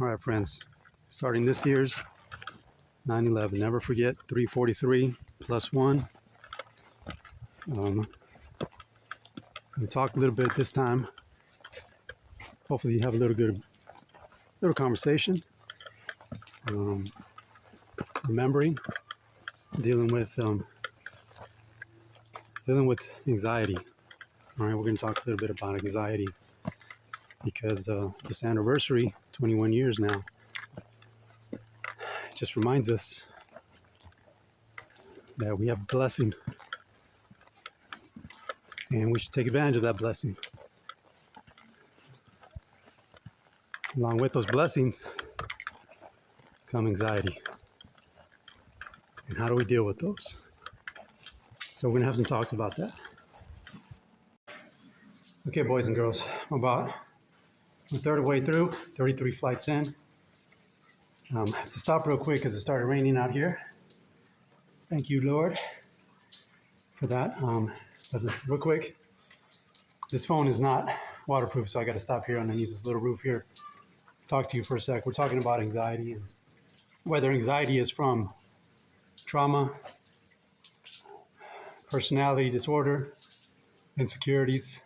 All right, friends, starting this year's 9/11. Never forget 343 plus one. We talked a little bit this time. Hopefully, you have a little conversation. Remembering, dealing with anxiety. All right, we're going to talk a little bit about anxiety because this anniversary, 21 years now, just reminds us that we have a blessing and we should take advantage of that blessing. Along with those blessings come anxiety. And how do we deal with those? So we're going to have some talks about that. Okay, boys and girls, about a third of the way through, 33 flights in. I have to stop real quick because it started raining out here. Thank you, Lord, for that. But real quick, this phone is not waterproof, so I got to stop here underneath this little roof here. Talk to you for a sec. We're talking about anxiety and whether anxiety is from trauma, personality disorder, insecurities,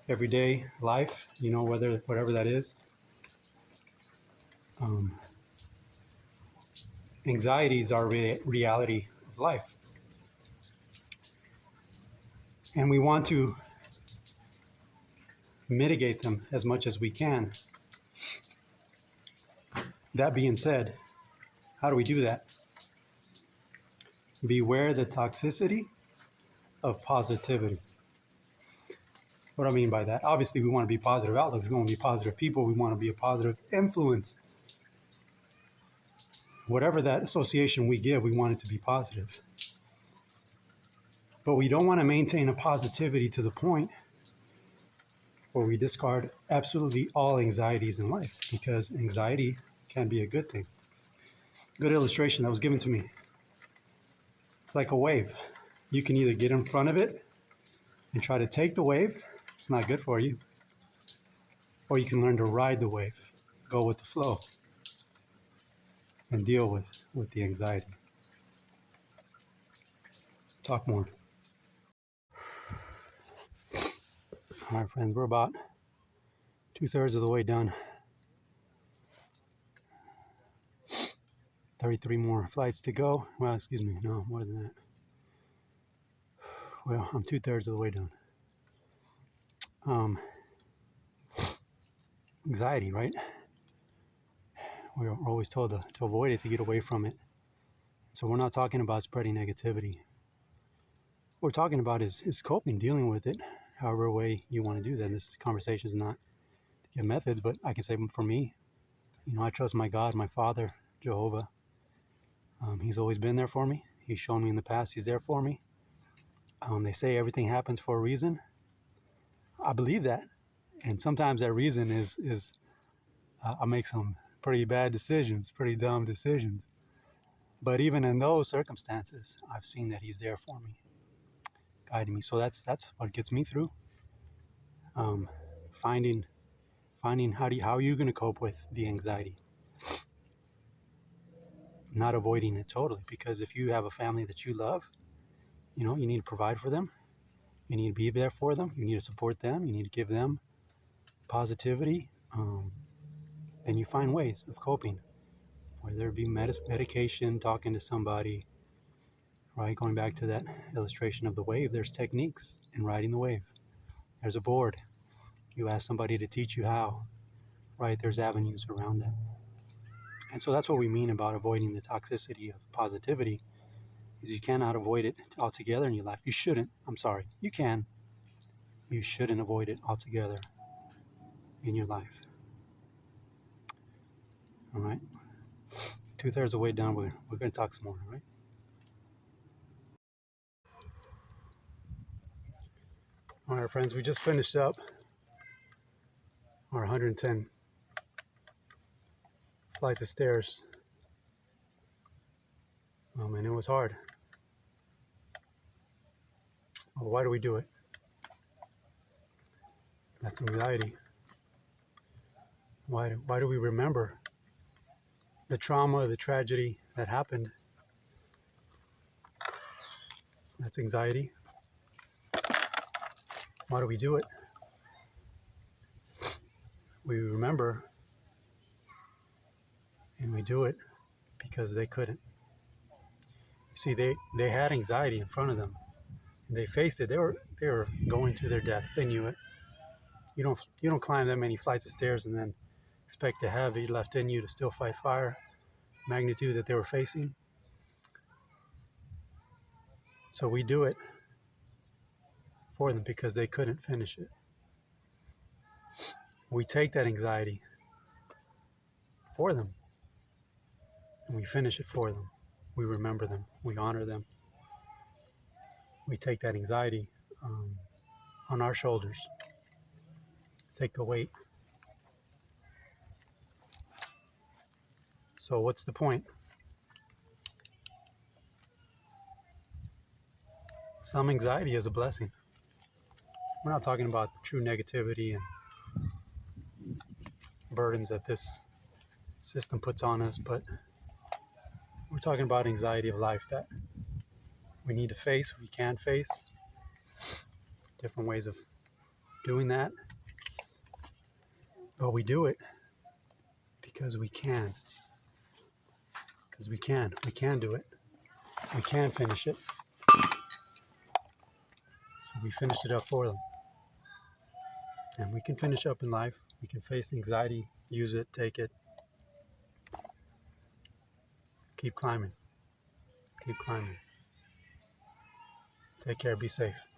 everyday life, whatever that is. Anxiety is our reality of life. And we want to mitigate them as much as we can. That being said, how do we do that? Beware the toxicity of positivity. What do I mean by that? Obviously, we want to be positive outlooks. We want to be positive people. We want to be a positive influence. Whatever that association we give, we want it to be positive. But we don't want to maintain a positivity to the point where we discard absolutely all anxieties in life, because anxiety can be a good thing. Good illustration that was given to me. It's like a wave. You can either get in front of it and try to take the wave. It's not good for you. Or you can learn to ride the wave, go with the flow, and deal with the anxiety. Talk more. All right, friends, we're about 2/3 of the way done. 33 more flights to go. Well, excuse me, no, more than that. Well, I'm 2/3 of the way done. Anxiety, right? We're always told to avoid it, to get away from it. So we're not talking about spreading negativity. What we're talking about is coping, dealing with it, however way you want to do that. This conversation is not to give methods, but I can say for me, I trust my God, my Father, Jehovah. He's always been there for me. He's shown me in the past he's there for me. They say everything happens for a reason. I believe that. And sometimes that reason is I make some pretty bad decisions, pretty dumb decisions. But even in those circumstances, I've seen that he's there for me, guiding me. So that's what gets me through. Finding how are you going to cope with the anxiety? Not avoiding it totally, because if you have a family that you love, you need to provide for them. You need to be there for them. You need to support them. You need to give them positivity. And you find ways of coping, whether it be medication, talking to somebody, right? Going back to that illustration of the wave, there's techniques in riding the wave. There's a board. You ask somebody to teach you how, right? There's avenues around that. And so that's what we mean about avoiding the toxicity of positivity, is you cannot avoid it altogether in your life. You shouldn't. I'm sorry. You can. You shouldn't avoid it altogether in your life. All right? 2/3 of the way down, we're going to talk some more, all right? All right, friends, we just finished up our 110 flights of stairs. And it was hard. Well, why do we do it? That's anxiety. Why do we remember the trauma, the tragedy that happened? That's anxiety. Why do we do it? We remember and we do it because they couldn't. You see, they had anxiety in front of them. They faced it. They were going to their deaths. They knew it. You don't climb that many flights of stairs and then expect to have it left in you to still fight fire, magnitude that they were facing. So we do it for them because they couldn't finish it. We take that anxiety for them and we finish it for them. We remember them. We honor them. We take that anxiety on our shoulders. Take the weight. So what's the point? Some anxiety is a blessing. We're not talking about true negativity and burdens that this system puts on us, but we're talking about anxiety of life that we need to face, we can face. Different ways of doing that. But we do it because we can. Because we can. We can do it. We can finish it. So we finished it up for them. And we can finish up in life. We can face anxiety, use it, take it. Keep climbing. Keep climbing. Take care. Be safe.